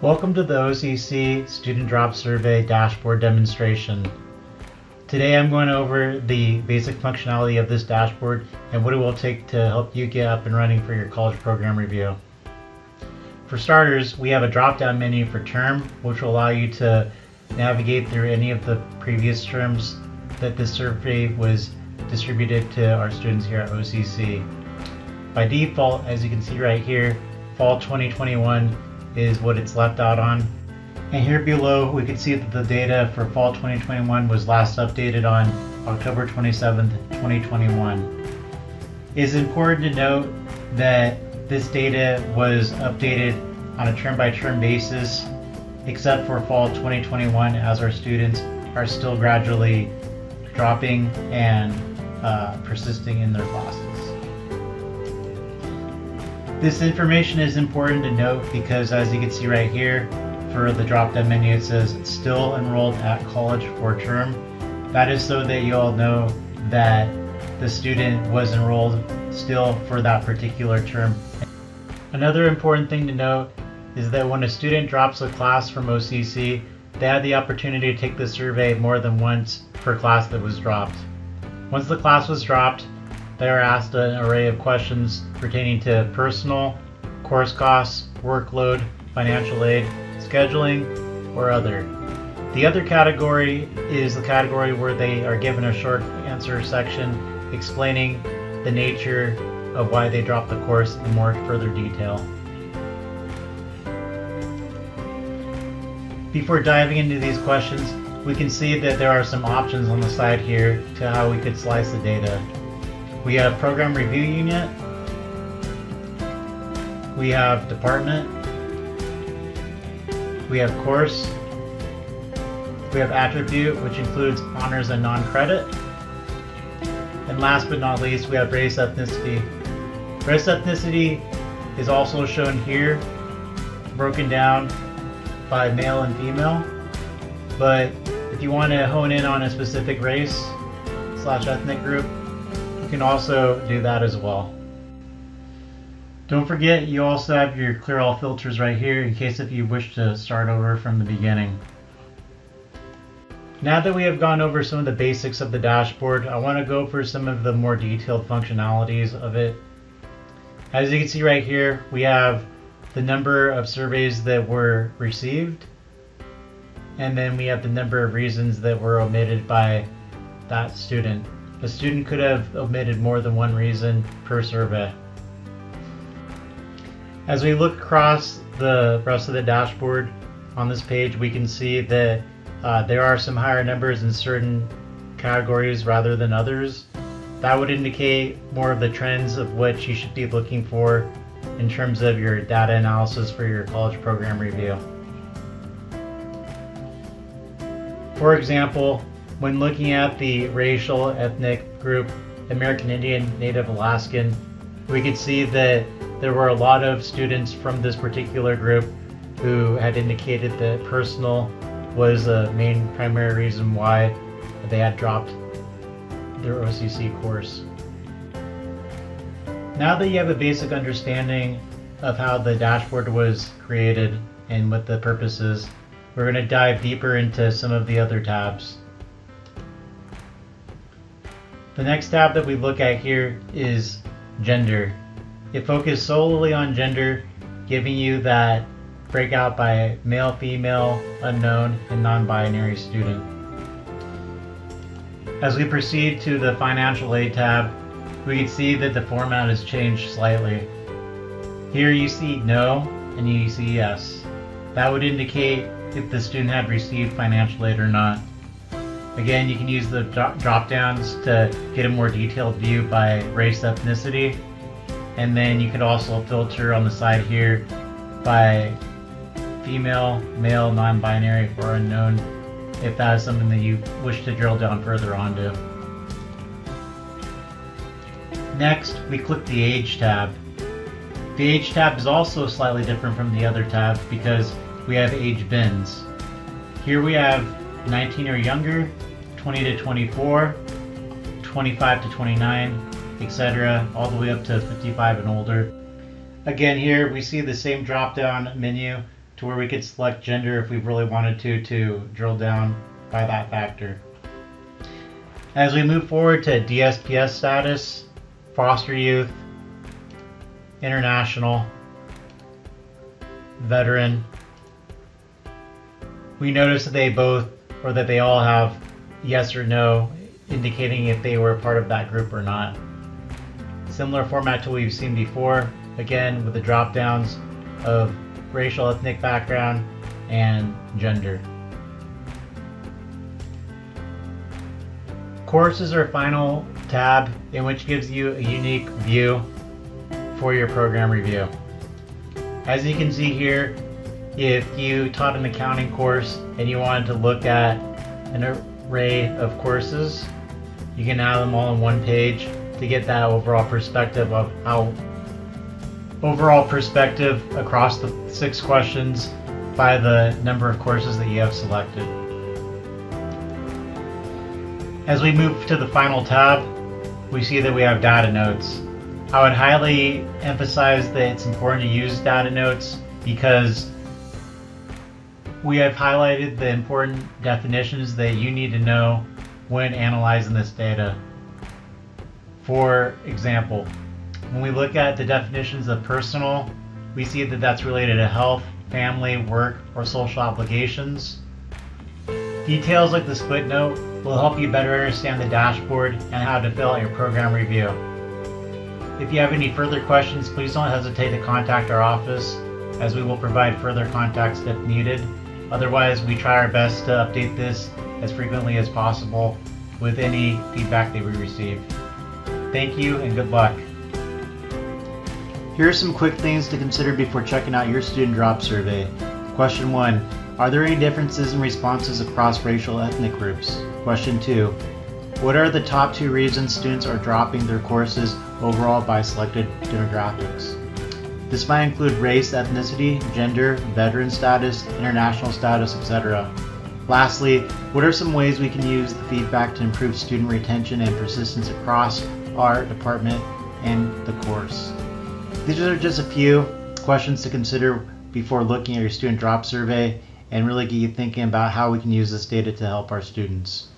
Welcome to the OCC Student Drop Survey dashboard demonstration. Today I'm going over the basic functionality of this dashboard and what it will take to help you get up and running for your college program review. For starters, we have a drop-down menu for term, which will allow you to navigate through any of the previous terms that this survey was distributed to our students here at OCC. By default, as you can see right here, fall 2021 is what it's left out on. And here below, we can see that the data for fall 2021 was last updated on October 27th, 2021. It is important to note that this data was updated on a term-by-term basis, except for fall 2021, as our students are still gradually dropping and persisting in their classes. This information is important to note because, as you can see right here, for the drop-down menu it says still enrolled at college for term. That is so that you all know that the student was enrolled still for that particular term. Another important thing to note is that when a student drops a class from OCC, they have the opportunity to take the survey more than once per class that was dropped. Once the class was dropped, they are asked an array of questions pertaining to personal, course costs, workload, financial aid, scheduling, or other. The other category is the category where they are given a short answer section explaining the nature of why they dropped the course in more further detail. Before diving into these questions, we can see that there are some options on the side here to how we could slice the data. We have Program Review Unit, we have Department, we have Course, we have Attribute, which includes honors and non-credit, and last but not least, we have Race Ethnicity. Race Ethnicity is also shown here, broken down by male and female, but if you want to hone in on a specific race/ethnic group, you can also do that as well. Don't forget, you also have your clear all filters right here in case if you wish to start over from the beginning. Now that we have gone over some of the basics of the dashboard, I want to go over some of the more detailed functionalities of it. As you can see right here, we have the number of surveys that were received, and then we have the number of reasons that were omitted by that student. A student could have omitted more than one reason per survey. As we look across the rest of the dashboard on this page, we can see that there are some higher numbers in certain categories rather than others. That would indicate more of the trends of what you should be looking for in terms of your data analysis for your college program review. For example, when looking at the racial ethnic group, American Indian, Native Alaskan, we could see that there were a lot of students from this particular group who had indicated that personal was a main primary reason why they had dropped their OCC course. Now that you have a basic understanding of how the dashboard was created and what the purpose is, we're going to dive deeper into some of the other tabs. The next tab that we look at here is Gender. It focuses solely on gender, giving you that breakout by male, female, unknown, and non-binary student. As we proceed to the Financial Aid tab, we can see that the format has changed slightly. Here you see no and you see yes. That would indicate if the student had received financial aid or not. Again, you can use the drop downs to get a more detailed view by race, ethnicity, and then you could also filter on the side here by female, male, non-binary, or unknown if that is something that you wish to drill down further onto. Next, we click the Age tab. The Age tab is also slightly different from the other tabs because we have age bins. Here we have 19 or younger, 20 to 24, 25 to 29, etc., all the way up to 55 and older. Again, here we see the same drop-down menu to where we could select gender if we really wanted to drill down by that factor. As we move forward to DSS status, foster youth, international, veteran, we notice that they all have yes or no, indicating if they were part of that group or not. Similar format to what we've seen before, again with the drop downs of racial, ethnic background, and gender. Courses are final tab in which gives you a unique view for your program review. As you can see here, if you taught an accounting course and you wanted to look at an array of courses, you can have them all on one page to get that overall perspective of across the 6 questions by the number of courses that you have selected. As we move to the final tab, we see that we have data notes. I would highly emphasize that it's important to use data notes because we have highlighted the important definitions that you need to know when analyzing this data. For example, when we look at the definitions of personal, we see that that's related to health, family, work, or social obligations. Details like this footnote will help you better understand the dashboard and how to fill out your program review. If you have any further questions, please don't hesitate to contact our office, as we will provide further context if needed. Otherwise, we try our best to update this as frequently as possible with any feedback that we receive. Thank you and good luck. Here are some quick things to consider before checking out your student drop survey. Question 1. Are there any differences in responses across racial ethnic groups? Question 2. What are the top 2 reasons students are dropping their courses overall by selected demographics? This might include race, ethnicity, gender, veteran status, international status, etc. Lastly, what are some ways we can use the feedback to improve student retention and persistence across our department and the course? These are just a few questions to consider before looking at your student drop survey and really get you thinking about how we can use this data to help our students.